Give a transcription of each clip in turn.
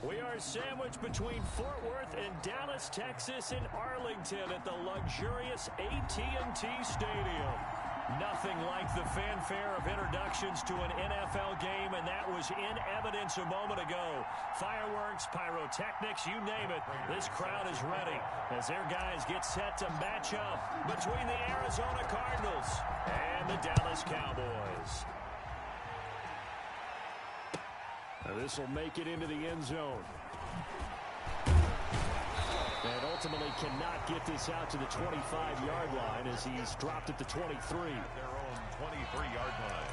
We are sandwiched between Fort Worth and Dallas, Texas, and Arlington at the luxurious AT&T Stadium. Nothing like the fanfare of introductions to an NFL game, and that was in evidence a moment ago. Fireworks, pyrotechnics, you name it. This crowd is ready as their guys get set to match up between the Arizona Cardinals and the Dallas Cowboys. This will make it into the end zone. And ultimately cannot get this out to the 25-yard line as he's dropped at the 23. Their own 23-yard line.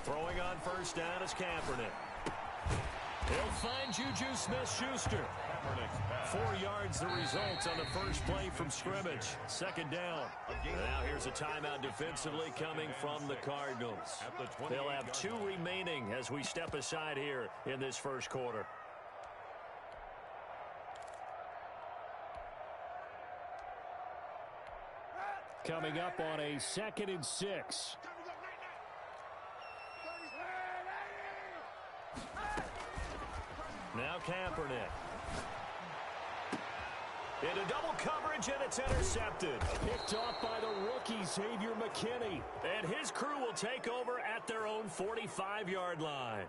Throwing on first down is Kaepernick. He'll find Juju Smith-Schuster. 4 yards the result on the first play from scrimmage. Second down. Now here's a timeout defensively coming from the Cardinals. They'll have 2 remaining as we step aside here in this first quarter. Coming up on a 2nd and 6. Now Kaepernick. Into double coverage, and it's intercepted. Picked off by the rookie, Xavier McKinney. And his crew will take over at their own 45-yard line.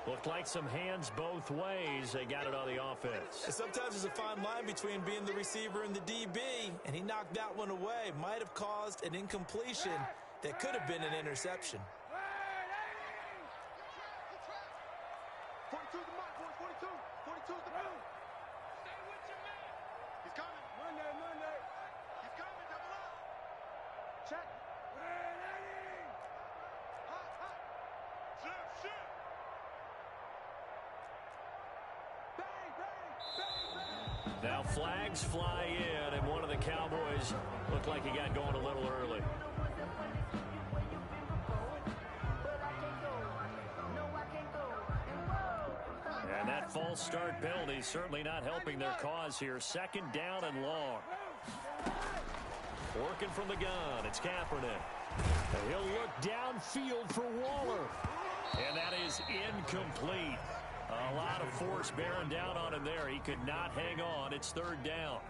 Looked like some hands both ways. They got it on the offense. And sometimes there's a fine line between being the receiver and the DB, and he knocked that one away. Might have caused an incompletion that could have been an interception. 42 the mark, 42. 42's the move. Stay with your man. He's coming. Monday. He's coming. Double up. Check. Hot. Shift. Bang. Now flags fly in, and one of the Cowboys looked like he got going a little early. And that false start penalty certainly not helping their cause here. Second down and long. Working from the gun, it's Kaepernick. He'll look downfield for Waller. And that is incomplete. A lot of force bearing down on him there. He could not hang on. It's third down.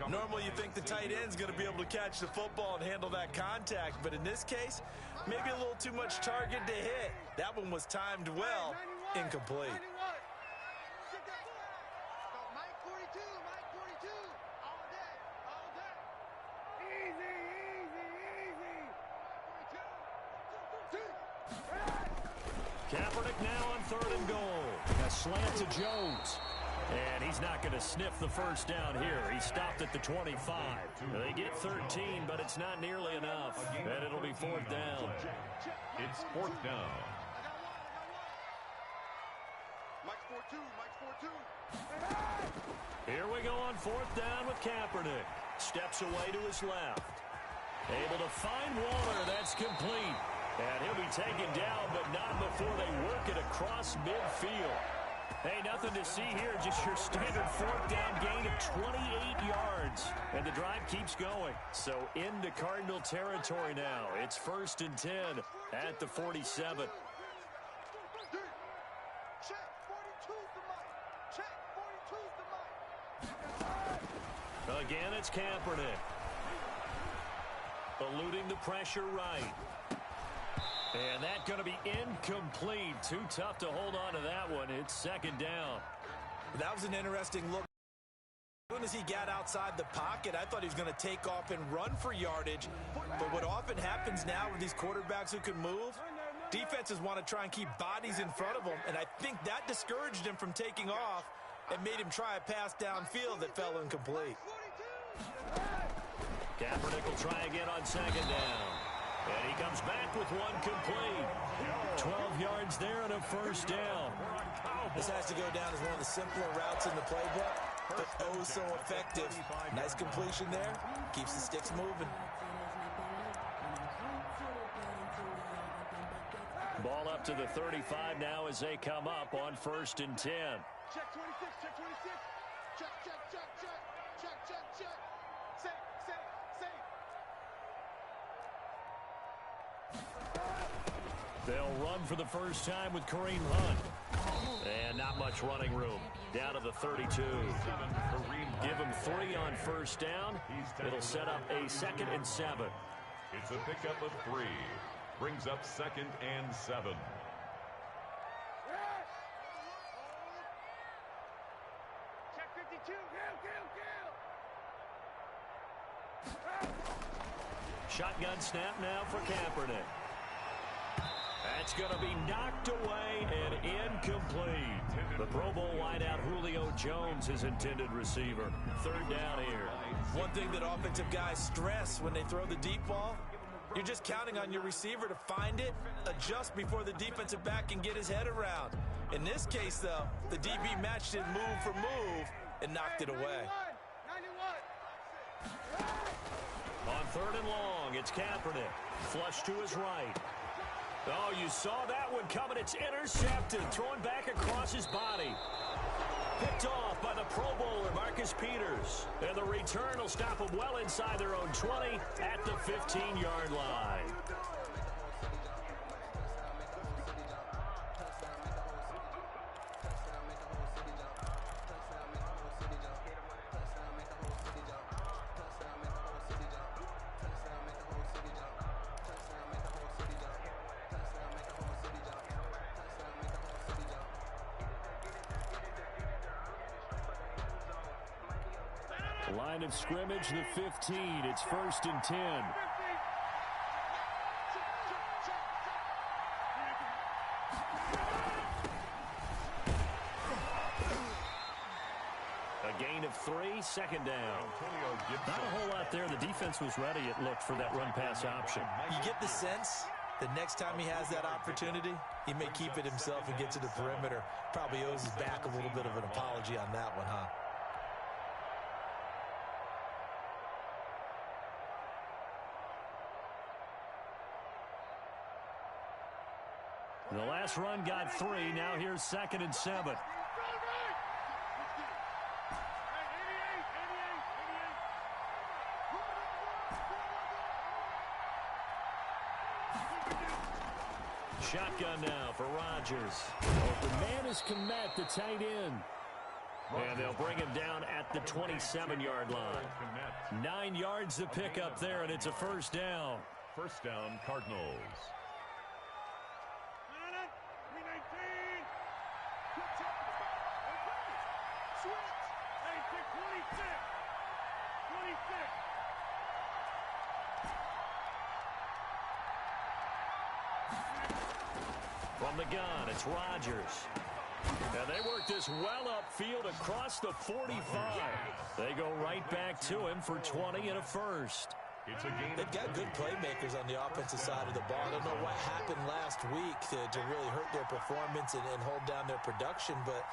Normally you think the tight end's going to be able to catch the football and handle that contact, but in this case, maybe a little too much target to hit. That one was timed well. Incomplete. Kaepernick now on 3rd and goal. A slant to Jones. And he's not going to sniff the first down here. He stopped at the 25. They get 13, but it's not nearly enough. And it'll be 4th down. It's 4th down. Mike's 4-2. Here we go on 4th down with Kaepernick. Steps away to his left. Able to find Waller. That's complete. And he'll be taken down, but not before they work it across midfield. Hey, nothing to see here, just your standard 4th down gain of 28 yards. And the drive keeps going. So into Cardinal territory now. It's 1st and 10 at the 47. Again, it's Kaepernick. Eluding the pressure right. And that's going to be incomplete. Too tough to hold on to that one. It's 2nd down. That was an interesting look. As soon as he got outside the pocket, I thought he was going to take off and run for yardage. But what often happens now with these quarterbacks who can move, defenses want to try and keep bodies in front of them. And I think that discouraged him from taking off and made him try a pass downfield that fell incomplete. Kaepernick will try again on 2nd down. And he comes back with one complete. 12 yards there and a 1st down. This has to go down as one of the simpler routes in the playbook, but oh so effective. Nice completion there. Keeps the sticks moving. Ball up to the 35 now as they come up on 1st and 10. Check 26, check 26. Check, check, check, check. Check, check, check. Safe, safe, safe. They'll run for the first time with Kareem Hunt. And not much running room. Down to the 32. Give him 3 on 1st down. It'll set up a 2nd and 7. It's a pickup of 3. Brings up 2nd and 7. Check 52. Shotgun snap now for Kaepernick. That's going to be knocked away and incomplete. The Pro Bowl wideout Julio Jones, his intended receiver. 3rd down here. One thing that offensive guys stress when they throw the deep ball, you're just counting on your receiver to find it, adjust before the defensive back can get his head around. In this case, though, the DB matched it move for move and knocked it away. 91. On 3rd and long, it's Kaepernick. Flush to his right. Oh, you saw that one coming. It's intercepted. Thrown back across his body. Picked off by the Pro Bowler, Marcus Peters. And the return will stop them well inside their own 20 at the 15-yard line. Line of scrimmage, the 15. It's 1st and 10. A gain of 3, 2nd down. Not a whole lot there. The defense was ready, it looked, for that run-pass option. You get the sense that next time he has that opportunity, he may keep it himself and get to the perimeter. Probably owes his back a little bit of an apology on that one, huh? The last run got 3. Now here's 2nd and 7. Shotgun now for Rodgers. The man is Kmet, the tight end. And they'll bring him down at the 27-yard line. 9 yards to pick up there, and it's a 1st down. 1st down, Cardinals. From the gun, it's Rodgers. And they work this well upfield across the 45. They go right back to him for 20 and a 1st. They've got good playmakers on the offensive side of the ball. I don't know what happened last week to really hurt their performance and hold down their production, but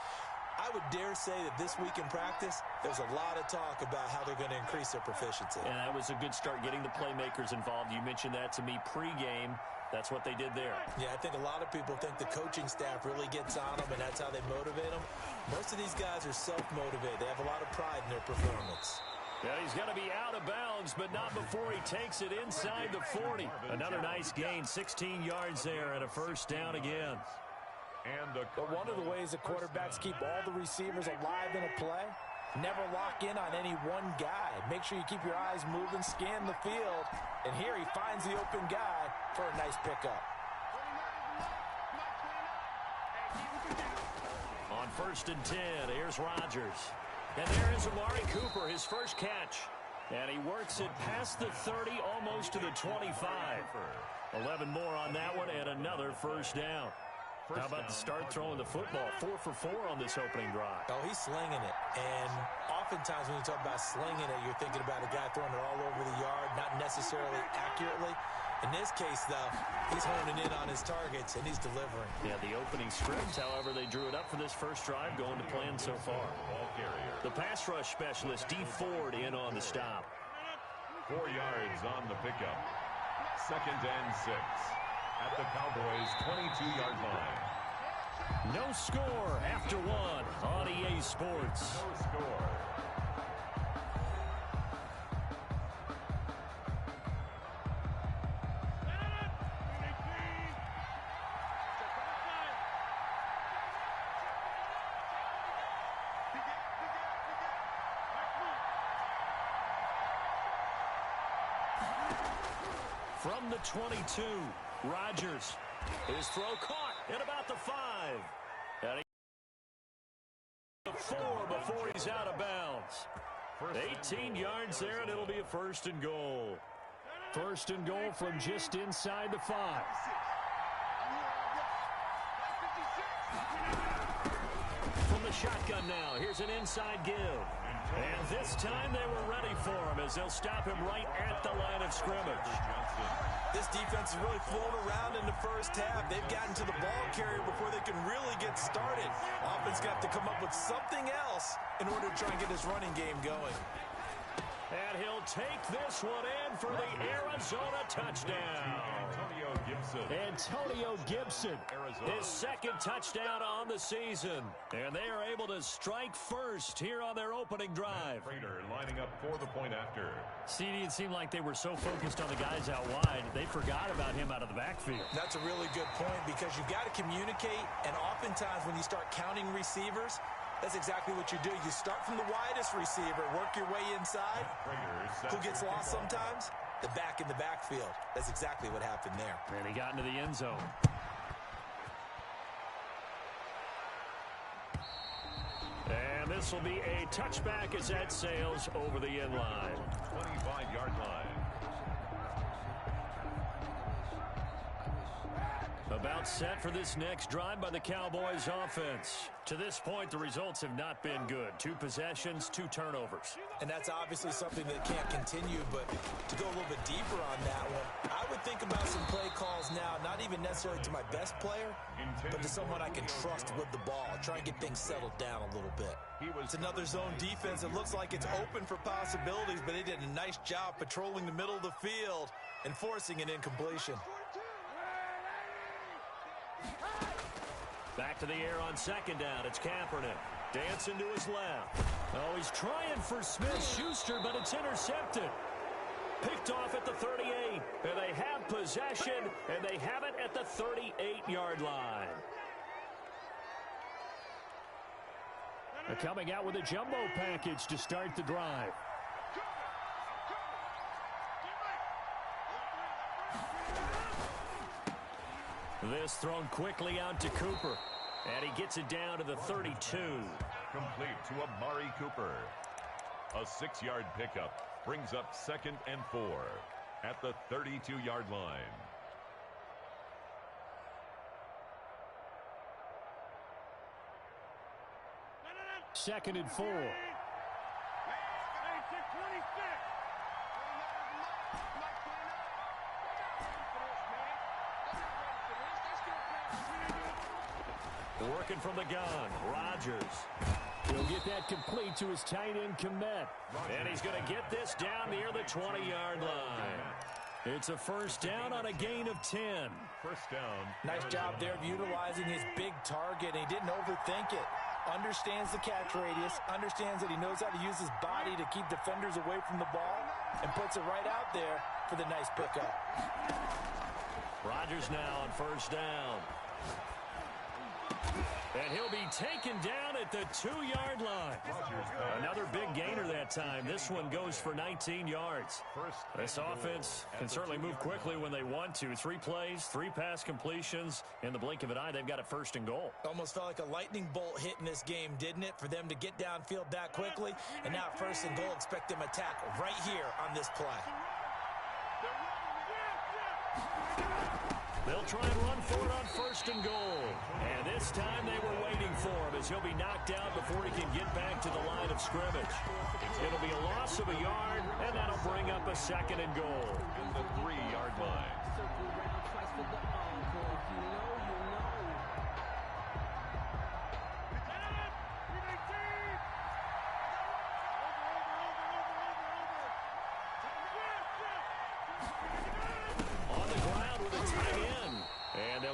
I would dare say that this week in practice, there's a lot of talk about how they're going to increase their proficiency. And that was a good start, getting the playmakers involved. You mentioned that to me pregame. That's what they did there. Yeah, I think a lot of people think the coaching staff really gets on them, and that's how they motivate them. Most of these guys are self-motivated. They have a lot of pride in their performance. Yeah, he's going to be out of bounds, but not before he takes it inside the 40. Another nice gain, 16 yards there, and a 1st down again. But one of the ways the quarterbacks keep all the receivers alive in a play, never lock in on any one guy. Make sure you keep your eyes moving, scan the field, and here he finds the open guy for a nice pickup. On 1st and 10, here's Rodgers. And there is Amari Cooper, his first catch. And he works it past the 30, almost to the 25. 11 more on that one, and another 1st down. How about the start throwing the football? 4 for 4 on this opening drive. Oh, he's slinging it. And oftentimes when you talk about slinging it, you're thinking about a guy throwing it all over the yard, not necessarily accurately. In this case, though, he's honing in on his targets, and he's delivering. Yeah, the opening script, however, they drew it up for this first drive, going to plan so far. Ball carrier. The pass rush specialist, D. Ford, in on the stop. 4 yards on the pickup. 2nd and 6 at the Cowboys' 22-yard line. No score after one on EA Sports. No score. From the 22, Rodgers. His throw caught at about the 5. And he 4 before he's out of bounds. 18 yards there, and it'll be a 1st and goal. 1st and goal from just inside the 5. From the shotgun now, here's an inside give. And this time they were ready for him as they'll stop him right at the line of scrimmage. This defense is really flown around in the first half. They've gotten to the ball carrier before they can really get started. Offense got to come up with something else in order to try and get his running game going. And he'll take this one in for the Arizona touchdown. Antonio Gibson. Antonio Gibson, Arizona. his 2nd touchdown on the season. And they are able to strike first here on their opening drive. Prater lining up for the point after. CD, it seemed like they were so focused on the guys out wide, they forgot about him out of the backfield. That's a really good point because you've got to communicate, and oftentimes when you start counting receivers, that's exactly what you do. You start from the widest receiver, work your way inside. Who gets lost sometimes? The back in the backfield. That's exactly what happened there. And he got into the end zone. And this will be a touchback as that sails over the end line. 25-yard line. About set for this next drive by the Cowboys offense. To this point, the results have not been good. 2 possessions, 2 turnovers. And that's obviously something that can't continue, but to go a little bit deeper on that one, I would think about some play calls now, not even necessarily to my best player, but to someone I can trust with the ball. Try and get things settled down a little bit. It's another zone defense. It looks like it's open for possibilities, but they did a nice job patrolling the middle of the field and forcing an incompletion. Back to the air on 2nd down. It's Kaepernick. Dancing to his left. Oh, he's trying for Smith-Schuster, but it's intercepted. Picked off at the 38. And they have possession, and they have it at the 38-yard line. They're coming out with a jumbo package to start the drive. This thrown quickly out to Cooper. And he gets it down to the 32. Complete to Amari Cooper. A 6-yard pickup brings up 2nd and 4 at the 32-yard line. Second and 4. Working from the gun, Rodgers. He'll get that complete to his tight end, Kmet. And he's going to get this down near the 20-yard line. It's a 1st down on a gain of 10. 1st down. Nice job there of utilizing his big target, and he didn't overthink it. Understands the catch radius, understands that he knows how to use his body to keep defenders away from the ball, and puts it right out there for the nice pickup. Rodgers now on 1st down. And he'll be taken down at the 2-yard line. Another big gainer that time. This one goes for 19 yards. This offense can certainly move quickly when they want to. 3 plays, 3 pass completions. In the blink of an eye, they've got a 1st and goal. Almost felt like a lightning bolt hit in this game, didn't it? For them to get downfield that quickly. And now 1st and goal, expect them attack right here on this play. They'll try and run for it on 1st and goal. And this time they were waiting for him as he'll be knocked out before he can get back to the line of scrimmage. It'll be a loss of a yard, and that'll bring up a 2nd and goal. At the 3-yard line.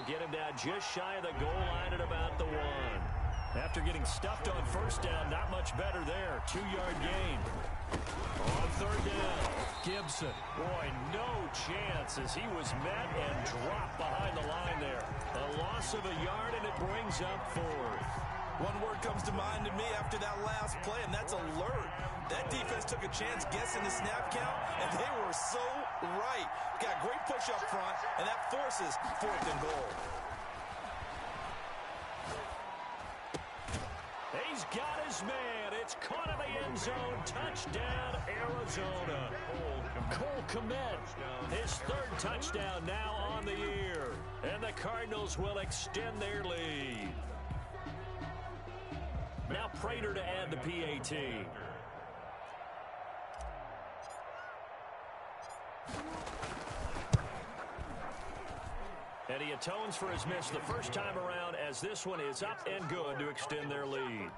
Get him down just shy of the goal line at about the 1. After getting stuffed on 1st down, not much better there. 2-yard gain. On 3rd down, Gibson. Boy, no chance as he was met and dropped behind the line there. A loss of a yard, and it brings up 4th. One word comes to mind to me after that last play, and that's alert. That defense took a chance guessing the snap count, and they were so right. Got great push up front, and that forces 4th and goal. He's got his man. It's caught in the end zone. Touchdown, Arizona. Cole Kmet, his 3rd touchdown now on the year. And the Cardinals will extend their lead. Now Prater to add the PAT. And he atones for his miss the first time around as this one is up and good to extend their lead.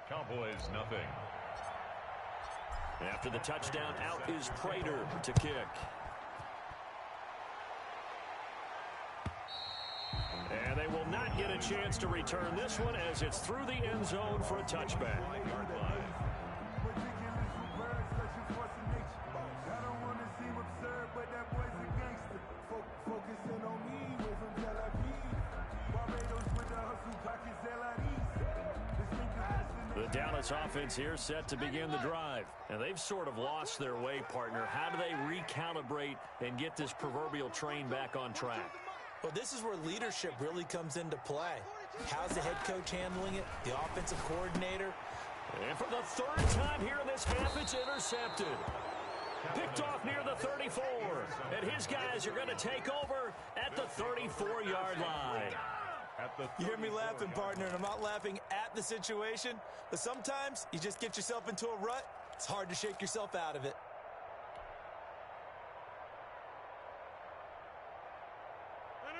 Cowboys nothing. After the touchdown, out is Prater to kick. And they will not get a chance to return this one as it's through the end zone for a touchback. The Dallas offense here set to begin the drive. And they've sort of lost their way, partner. How do they recalibrate and get this proverbial train back on track? Well, this is where leadership really comes into play. How's the head coach handling it? The offensive coordinator? And for the 3rd time here in this half, it's intercepted. Picked off near the 34. And his guys are going to take over at the 34-yard line. You hear me laughing, partner, and I'm not laughing at the situation, but sometimes you just get yourself into a rut. It's hard to shake yourself out of it.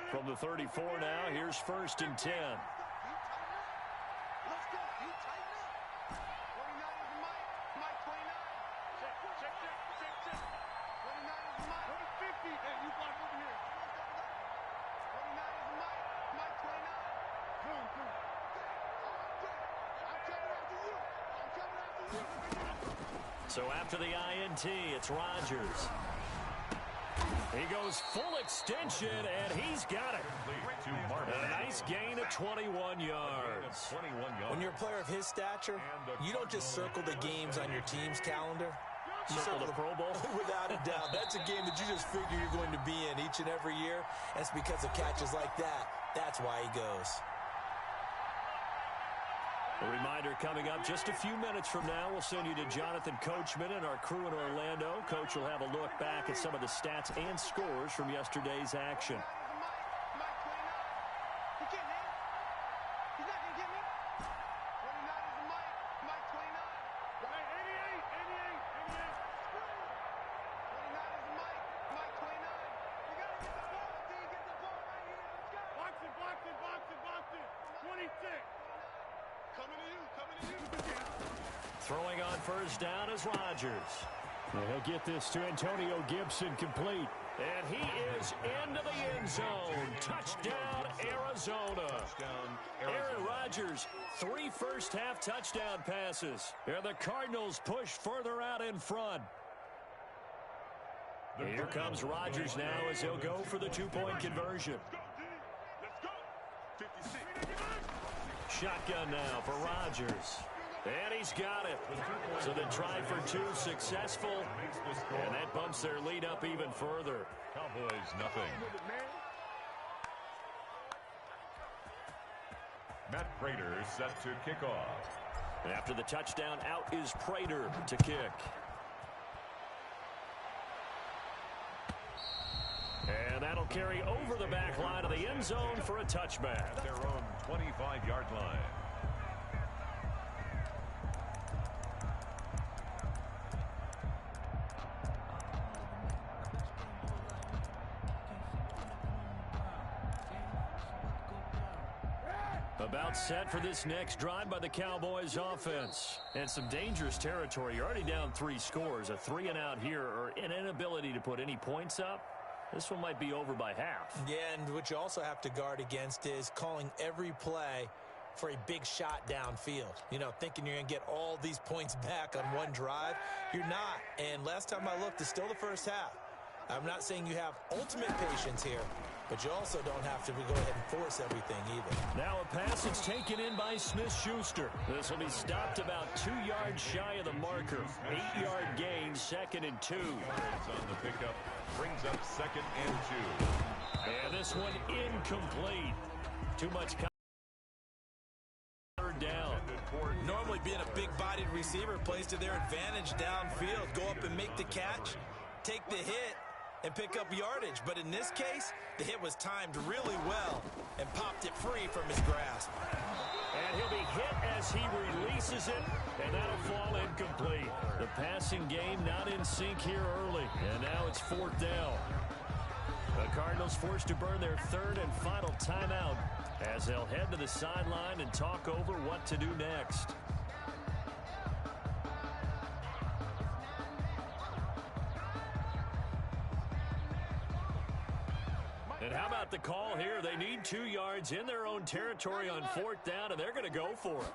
From the 34 now, here's 1st and 10. So after the INT, it's Rodgers. He goes full extension, and he's got it. A nice gain of 21 yards. When you're a player of his stature, you don't just circle the games on your team's calendar. You circle the Pro Bowl? Without a doubt. That's a game that you just figure you're going to be in each and every year. And it's because of catches like that. That's why he goes. A reminder coming up just a few minutes from now. We'll send you to Jonathan Coachman and our crew in Orlando. Coach will have a look back at some of the stats and scores from yesterday's action. Throwing on 1st down is Rodgers. And he'll get this to Antonio Gibson complete. And he is into the end zone. Touchdown, Arizona. Aaron Rodgers, 3 first-half touchdown passes. And the Cardinals push further out in front. Here comes Rodgers now as he'll go for the 2-point conversion. Shotgun now for Rodgers. And he's got it. So the try for 2 successful. And that bumps their lead up even further. Cowboys nothing. Matt Prater set to kick off. After the touchdown, out is Prater to kick. And that'll He'll carry over the back line of the end zone for a touchback. At their own 25-yard line. About set for this next drive by the Cowboys offense. And some dangerous territory. You're already down 3 scores. A 3-and-out here or an inability to put any points up. This one might be over by half. Yeah, and what you also have to guard against is calling every play for a big shot downfield. You know, thinking you're going to get all these points back on one drive. You're not. And last time I looked, it's still the first half. I'm not saying you have ultimate patience here, but you also don't have to go ahead and force everything either. Now a pass is taken in by Smith-Schuster. This will be stopped about 2 yards shy of the marker. 8-yard gain, 2nd and 2. Yards on the pickup brings up 2nd and 2. And this one incomplete. Too much down. Normally being a big-bodied receiver plays to their advantage downfield. Go up and make the catch, take the hit, and pick up yardage. But in this case, the hit was timed really well and popped it free from his grasp. And he'll be hit as he releases it, and that'll fall incomplete. The passing game not in sync here early, and now it's 4th down. The Cardinals forced to burn their 3rd and final timeout as they'll head to the sideline and talk over what to do next. And how about the call here? They need 2 yards in their own territory on 4th down, and they're going to go for it.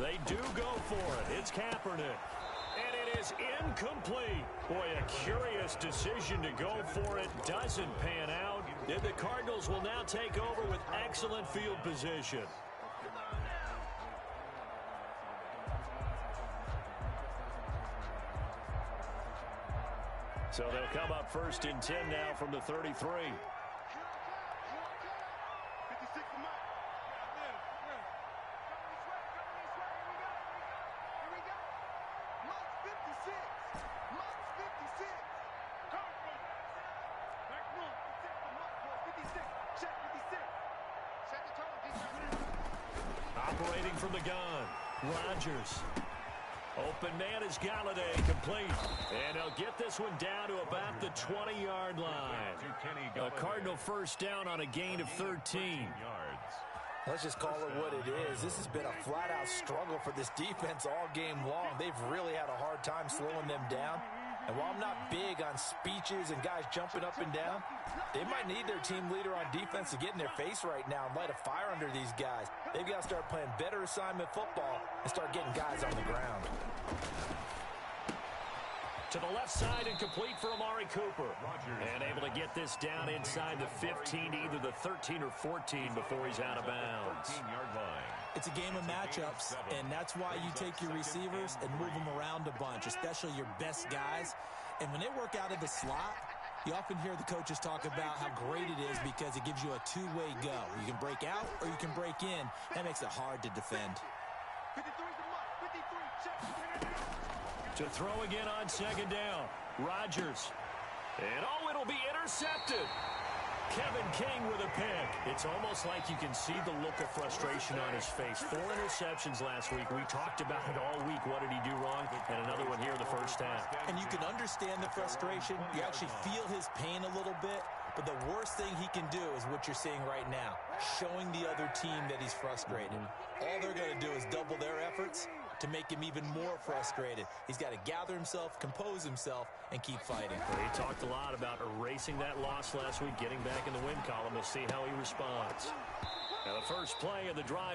They do go for it. It's Kaepernick. And it is incomplete. Boy, a curious decision to go for it. Doesn't pan out. And the Cardinals will now take over with excellent field position. So they'll come up 1st and 10 now from the 33. Operating from the gun, Rodgers. Open man is Galladay, complete. And they'll get this one down to about the 20-yard line. A Cardinal 1st down on a gain of 13. Let's just call it what it is. This has been a flat-out struggle for this defense all game long. They've really had a hard time slowing them down. And while I'm not big on speeches and guys jumping up and down, they might need their team leader on defense to get in their face right now and light a fire under these guys. They've got to start playing better assignment football and start getting guys on the ground. To the left side and complete for Amari Cooper. And able to get this down inside the 15, either the 13 or 14 before he's out of bounds. It's a game of matchups, and that's why you take your receivers and move them around a bunch, especially your best guys. And when they work out of the slot, you often hear the coaches talk about how great it is because it gives you a two-way go. You can break out or you can break in. That makes it hard to defend. To throw again on 2nd down. Rodgers. And it'll be intercepted. Kevin King with a pick. It's almost like you can see the look of frustration on his face. 4 interceptions last week. We talked about it all week. What did he do wrong? And another one here in the 1st half. And you can understand the frustration. You actually feel his pain a little bit. But the worst thing he can do is what you're seeing right now, showing the other team that he's frustrated. All they're going to do is double their efforts to make him even more frustrated. He's got to gather himself, compose himself, and keep fighting. He talked a lot about erasing that loss last week, getting back in the win column. We'll see how he responds. Now the first play of the drive